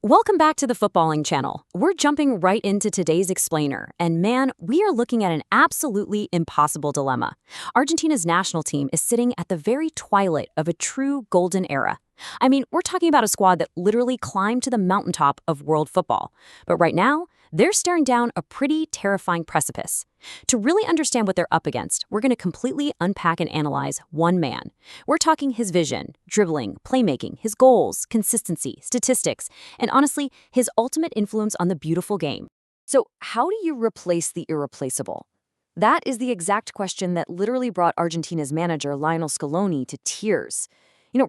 Welcome back to the Footballing Channel. We're jumping right into today's explainer, and man, we are looking at an absolutely impossible dilemma. Argentina's national team is sitting at the very twilight of a true golden era. I mean, we're talking about a squad that literally climbed to the mountaintop of world football. But right now, they're staring down a pretty terrifying precipice. To really understand what they're up against, we're going to completely unpack and analyze one man. We're talking his vision, dribbling, playmaking, his goals, consistency, statistics, and honestly, his ultimate influence on the beautiful game. So, how do you replace the irreplaceable? That is the exact question that literally brought Argentina's manager, Lionel Scaloni, to tears.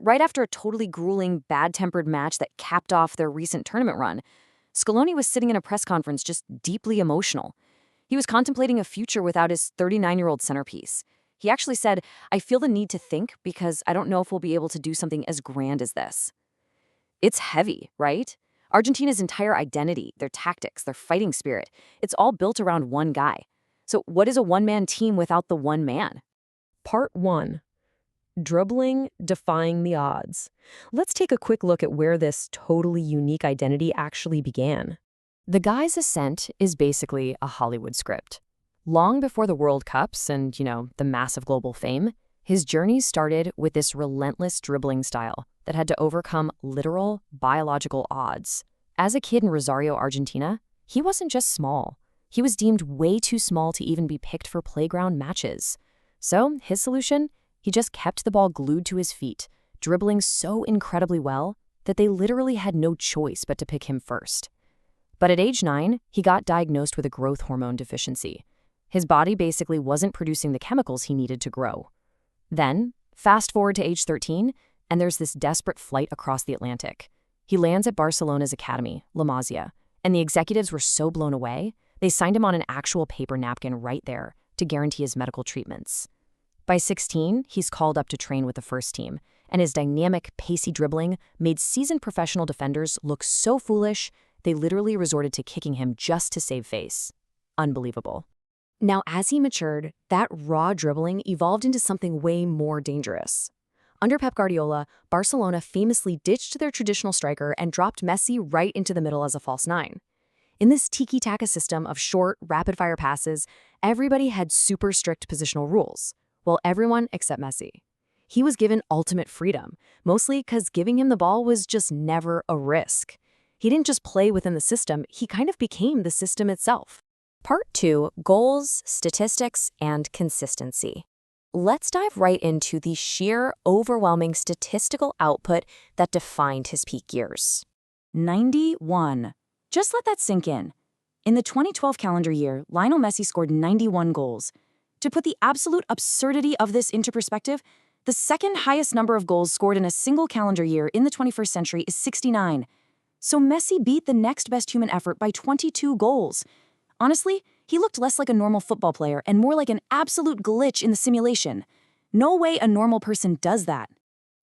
Right after a totally grueling, bad-tempered match that capped off their recent tournament run, Scaloni was sitting in a press conference just deeply emotional. He was contemplating a future without his 39-year-old centerpiece. He actually said, "I feel the need to think because I don't know if we'll be able to do something as grand as this." It's heavy, right? Argentina's entire identity, their tactics, their fighting spirit, it's all built around one guy. So what is a one-man team without the one man? Part 1. Dribbling, defying the odds. Let's take a quick look at where this totally unique identity actually began. The guy's ascent is basically a Hollywood script. Long before the World Cups and, the massive global fame, his journey started with this relentless dribbling style that had to overcome literal biological odds. As a kid in Rosario, Argentina, he wasn't just small. He was deemed way too small to even be picked for playground matches. So his solution? He just kept the ball glued to his feet, dribbling so incredibly well that they literally had no choice but to pick him first. But at age 9, he got diagnosed with a growth hormone deficiency. His body basically wasn't producing the chemicals he needed to grow. Then, fast forward to age 13, and there's this desperate flight across the Atlantic. He lands at Barcelona's academy, La Masia, and the executives were so blown away, they signed him on an actual paper napkin right there to guarantee his medical treatments. By 16, he's called up to train with the first team, and his dynamic, pacey dribbling made seasoned professional defenders look so foolish, they literally resorted to kicking him just to save face. Unbelievable. Now, as he matured, that raw dribbling evolved into something way more dangerous. Under Pep Guardiola, Barcelona famously ditched their traditional striker and dropped Messi right into the middle as a false nine. In this tiki-taka system of short, rapid-fire passes, everybody had super strict positional rules. Well, everyone except Messi. He was given ultimate freedom, mostly because giving him the ball was just never a risk. He didn't just play within the system, he kind of became the system itself. Part 2, goals, statistics, and consistency. Let's dive right into the sheer, overwhelming statistical output that defined his peak years. 91. Just let that sink in. In the 2012 calendar year, Lionel Messi scored 91 goals. To put the absolute absurdity of this into perspective, the second highest number of goals scored in a single calendar year in the 21st century is 69. So Messi beat the next best human effort by 22 goals. Honestly, he looked less like a normal football player and more like an absolute glitch in the simulation. No way a normal person does that.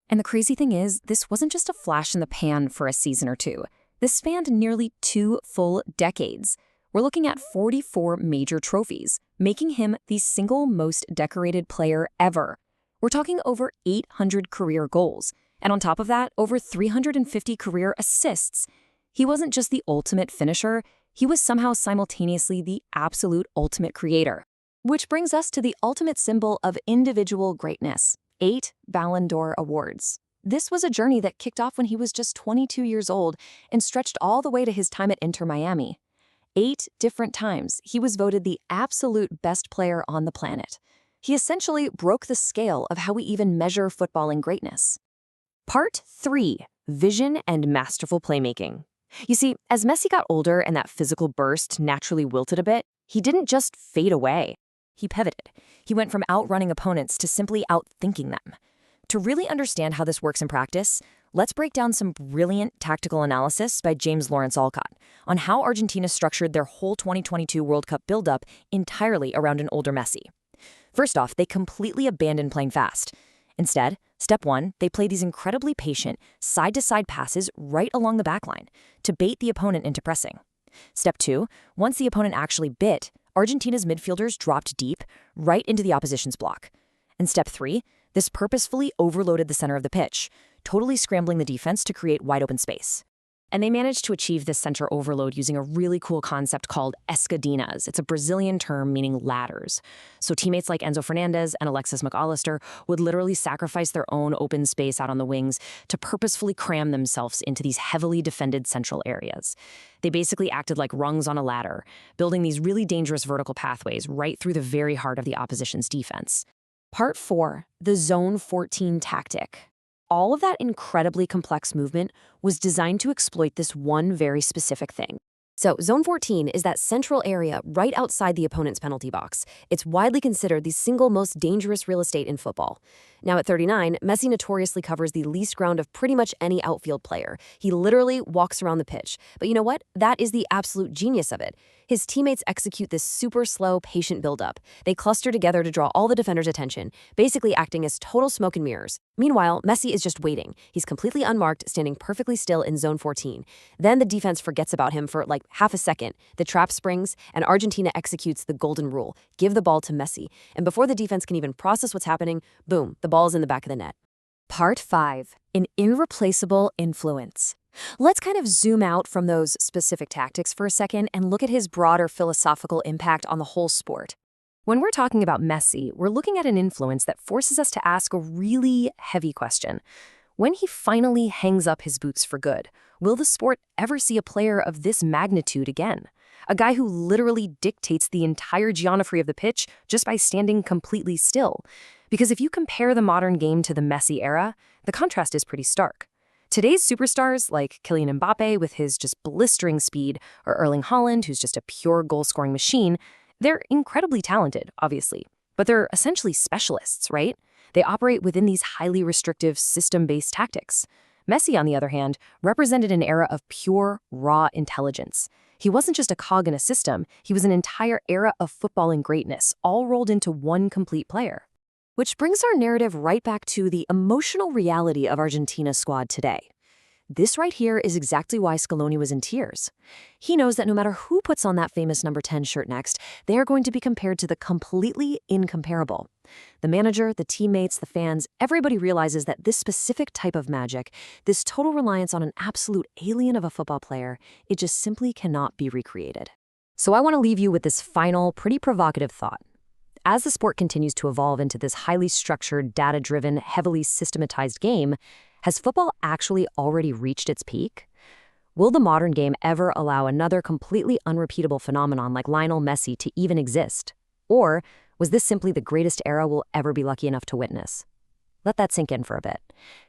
And the crazy thing is, this wasn't just a flash in the pan for a season or two. This spanned nearly 2 full decades. We're looking at 44 major trophies, making him the single most decorated player ever. We're talking over 800 career goals, and on top of that, over 350 career assists. He wasn't just the ultimate finisher, he was somehow simultaneously the absolute ultimate creator. Which brings us to the ultimate symbol of individual greatness, 8 Ballon d'Or awards. This was a journey that kicked off when he was just 22 years old and stretched all the way to his time at Inter Miami. 8 different times, he was voted the absolute best player on the planet. He essentially broke the scale of how we even measure footballing greatness. Part 3, vision and masterful playmaking. You see, as Messi got older and that physical burst naturally wilted a bit, he didn't just fade away. He pivoted. He went from outrunning opponents to simply outthinking them. To really understand how this works in practice, let's break down some brilliant tactical analysis by James Lawrence Alcott on how Argentina structured their whole 2022 World Cup build-up entirely around an older Messi. First off, they completely abandoned playing fast. Instead, step 1, they played these incredibly patient, side-to-side passes right along the backline to bait the opponent into pressing. Step 2, once the opponent actually bit, Argentina's midfielders dropped deep, right into the opposition's block. And step 3, this purposefully overloaded the center of the pitch, totally scrambling the defense to create wide open space. And they managed to achieve this center overload using a really cool concept called escadinas. It's a Brazilian term meaning ladders. So teammates like Enzo Fernandez and Alexis McAllister would literally sacrifice their own open space out on the wings to purposefully cram themselves into these heavily defended central areas. They basically acted like rungs on a ladder, building these really dangerous vertical pathways right through the very heart of the opposition's defense. Part 4, the Zone 14 tactic. All of that incredibly complex movement was designed to exploit this one very specific thing. So, Zone 14 is that central area right outside the opponent's penalty box. It's widely considered the single most dangerous real estate in football. Now, at 39, Messi notoriously covers the least ground of pretty much any outfield player. He literally walks around the pitch. But you know what? That is the absolute genius of it. His teammates execute this super slow, patient buildup. They cluster together to draw all the defenders' attention, basically acting as total smoke and mirrors. Meanwhile, Messi is just waiting. He's completely unmarked, standing perfectly still in Zone 14. Then the defense forgets about him for like half a second. The trap springs, and Argentina executes the golden rule. Give the ball to Messi. And before the defense can even process what's happening, boom, the ball's in the back of the net. Part 5, an irreplaceable influence. Let's kind of zoom out from those specific tactics for a second and look at his broader philosophical impact on the whole sport. When we're talking about Messi, we're looking at an influence that forces us to ask a really heavy question. When he finally hangs up his boots for good, will the sport ever see a player of this magnitude again? A guy who literally dictates the entire geometry of the pitch just by standing completely still. Because if you compare the modern game to the Messi era, the contrast is pretty stark. Today's superstars, like Kylian Mbappe with his just blistering speed, or Erling Haaland, who's just a pure goal-scoring machine, they're incredibly talented, obviously. But they're essentially specialists, right? They operate within these highly restrictive, system-based tactics. Messi, on the other hand, represented an era of pure, raw intelligence. He wasn't just a cog in a system, he was an entire era of footballing greatness, all rolled into one complete player. Which brings our narrative right back to the emotional reality of Argentina's squad today. This right here is exactly why Scaloni was in tears. He knows that no matter who puts on that famous number 10 shirt next, they are going to be compared to the completely incomparable. The manager, the teammates, the fans, everybody realizes that this specific type of magic, this total reliance on an absolute alien of a football player, it just simply cannot be recreated. So I want to leave you with this final, pretty provocative thought. As the sport continues to evolve into this highly structured, data-driven, heavily systematized game, has football actually already reached its peak? Will the modern game ever allow another completely unrepeatable phenomenon like Lionel Messi to even exist? Or was this simply the greatest era we'll ever be lucky enough to witness? Let that sink in for a bit.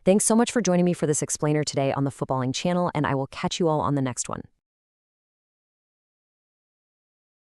Thanks so much for joining me for this explainer today on the Footballing channel, and I will catch you all on the next one.